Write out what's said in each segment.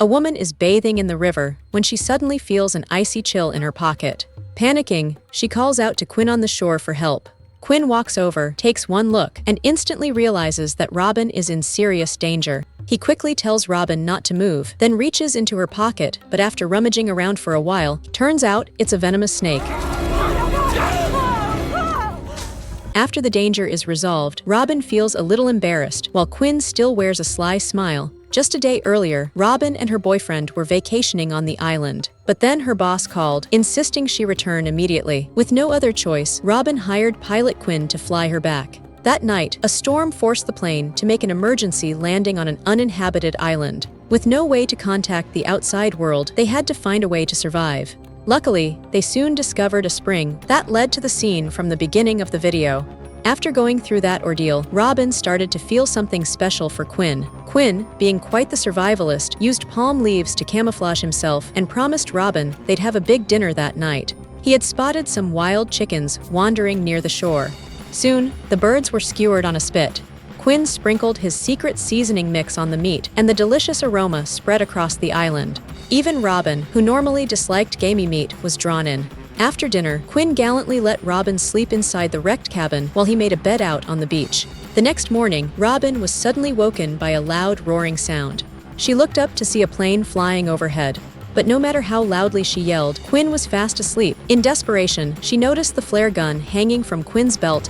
A woman is bathing in the river when she suddenly feels an icy chill in her pocket. Panicking, she calls out to Quinn on the shore for help. Quinn walks over, takes one look, and instantly realizes that Robin is in serious danger. He quickly tells Robin not to move, then reaches into her pocket, but after rummaging around for a while, turns out it's a venomous snake. After the danger is resolved, Robin feels a little embarrassed, while Quinn still wears a sly smile. Just a day earlier, Robin and her boyfriend were vacationing on the island. But then her boss called, insisting she return immediately. With no other choice, Robin hired pilot Quinn to fly her back. That night, a storm forced the plane to make an emergency landing on an uninhabited island. With no way to contact the outside world, they had to find a way to survive. Luckily, they soon discovered a spring that led to the scene from the beginning of the video. After going through that ordeal, Robin started to feel something special for Quinn. Quinn, being quite the survivalist, used palm leaves to camouflage himself and promised Robin they'd have a big dinner that night. He had spotted some wild chickens wandering near the shore. Soon, the birds were skewered on a spit. Quinn sprinkled his secret seasoning mix on the meat, and the delicious aroma spread across the island. Even Robin, who normally disliked gamey meat, was drawn in. After dinner, Quinn gallantly let Robin sleep inside the wrecked cabin while he made a bed out on the beach. The next morning, Robin was suddenly woken by a loud roaring sound. She looked up to see a plane flying overhead. But no matter how loudly she yelled, Quinn was fast asleep. In desperation, she noticed the flare gun hanging from Quinn's belt.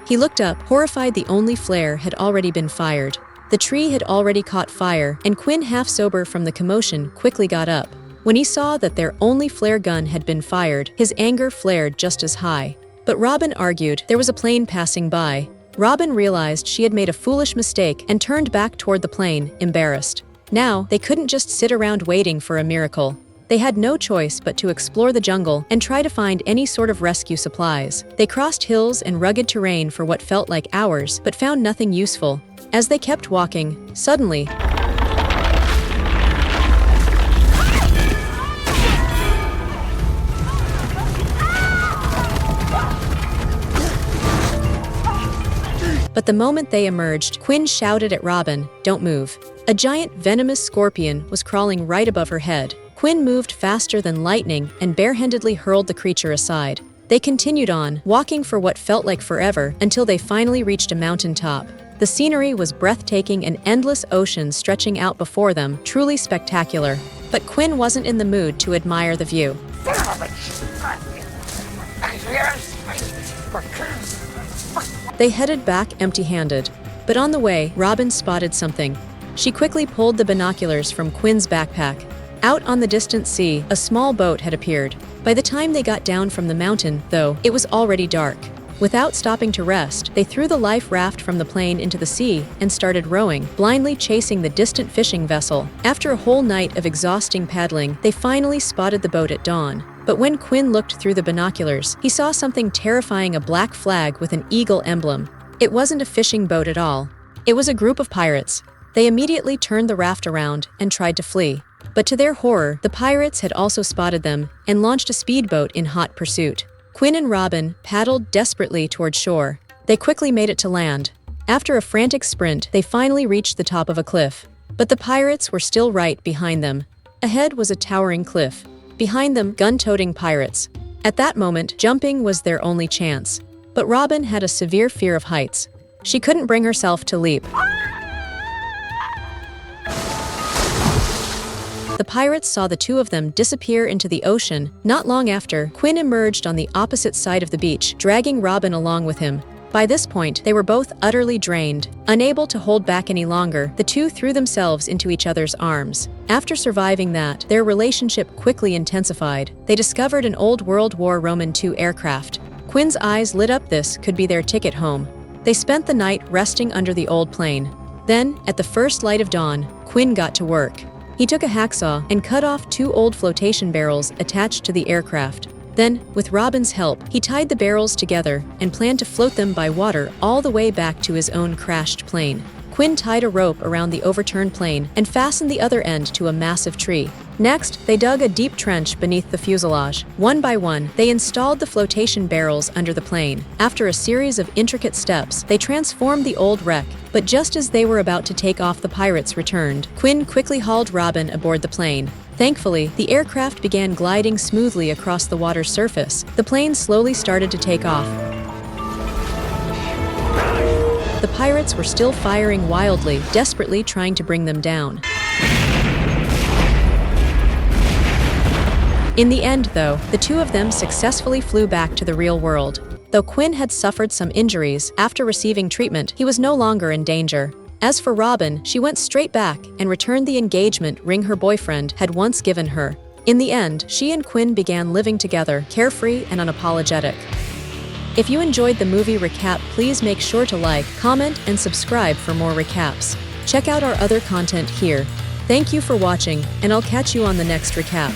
He looked up, horrified. The only flare had already been fired. The tree had already caught fire, and Quinn, half sober from the commotion, quickly got up. When he saw that their only flare gun had been fired, his anger flared just as high. But Robin argued there was a plane passing by. Robin realized she had made a foolish mistake and turned back toward the plane, embarrassed. Now, they couldn't just sit around waiting for a miracle. They had no choice but to explore the jungle and try to find any sort of rescue supplies. They crossed hills and rugged terrain for what felt like hours, but found nothing useful. As they kept walking, suddenly, but the moment they emerged, Quinn shouted at Robin, "Don't move." A giant venomous scorpion was crawling right above her head. Quinn moved faster than lightning and barehandedly hurled the creature aside. They continued on, walking for what felt like forever, until they finally reached a mountaintop. The scenery was breathtaking, an endless ocean stretching out before them, truly spectacular. But Quinn wasn't in the mood to admire the view. They headed back empty-handed. But on the way, Robin spotted something. She quickly pulled the binoculars from Quinn's backpack. Out on the distant sea, a small boat had appeared. By the time they got down from the mountain, though, it was already dark. Without stopping to rest, they threw the life raft from the plane into the sea and started rowing, blindly chasing the distant fishing vessel. After a whole night of exhausting paddling, they finally spotted the boat at dawn. But when Quinn looked through the binoculars, he saw something terrifying, a black flag with an eagle emblem. It wasn't a fishing boat at all. It was a group of pirates. They immediately turned the raft around and tried to flee. But to their horror, the pirates had also spotted them and launched a speedboat in hot pursuit. Quinn and Robin paddled desperately toward shore. They quickly made it to land. After a frantic sprint, they finally reached the top of a cliff. But the pirates were still right behind them. Ahead was a towering cliff. Behind them, gun-toting pirates. At that moment, jumping was their only chance. But Robin had a severe fear of heights. She couldn't bring herself to leap. The pirates saw the two of them disappear into the ocean. Not long after, Quinn emerged on the opposite side of the beach, dragging Robin along with him. By this point, they were both utterly drained. Unable to hold back any longer, the two threw themselves into each other's arms. After surviving that, their relationship quickly intensified. They discovered an old World War II aircraft. Quinn's eyes lit up. This could be their ticket home. They spent the night resting under the old plane. Then, at the first light of dawn, Quinn got to work. He took a hacksaw and cut off 2 old flotation barrels attached to the aircraft. Then, with Robin's help, he tied the barrels together and planned to float them by water all the way back to his own crashed plane. Quinn tied a rope around the overturned plane and fastened the other end to a massive tree. Next, they dug a deep trench beneath the fuselage. One by one, they installed the flotation barrels under the plane. After a series of intricate steps, they transformed the old wreck. But just as they were about to take off, the pirates returned. Quinn quickly hauled Robin aboard the plane. Thankfully, the aircraft began gliding smoothly across the water's surface. The plane slowly started to take off. The pirates were still firing wildly, desperately trying to bring them down. In the end, though, the two of them successfully flew back to the real world. Though Quinn had suffered some injuries, after receiving treatment, he was no longer in danger. As for Robin, she went straight back and returned the engagement ring her boyfriend had once given her. In the end, she and Quinn began living together, carefree and unapologetic. If you enjoyed the movie recap, please make sure to like, comment, and subscribe for more recaps. Check out our other content here. Thank you for watching, and I'll catch you on the next recap.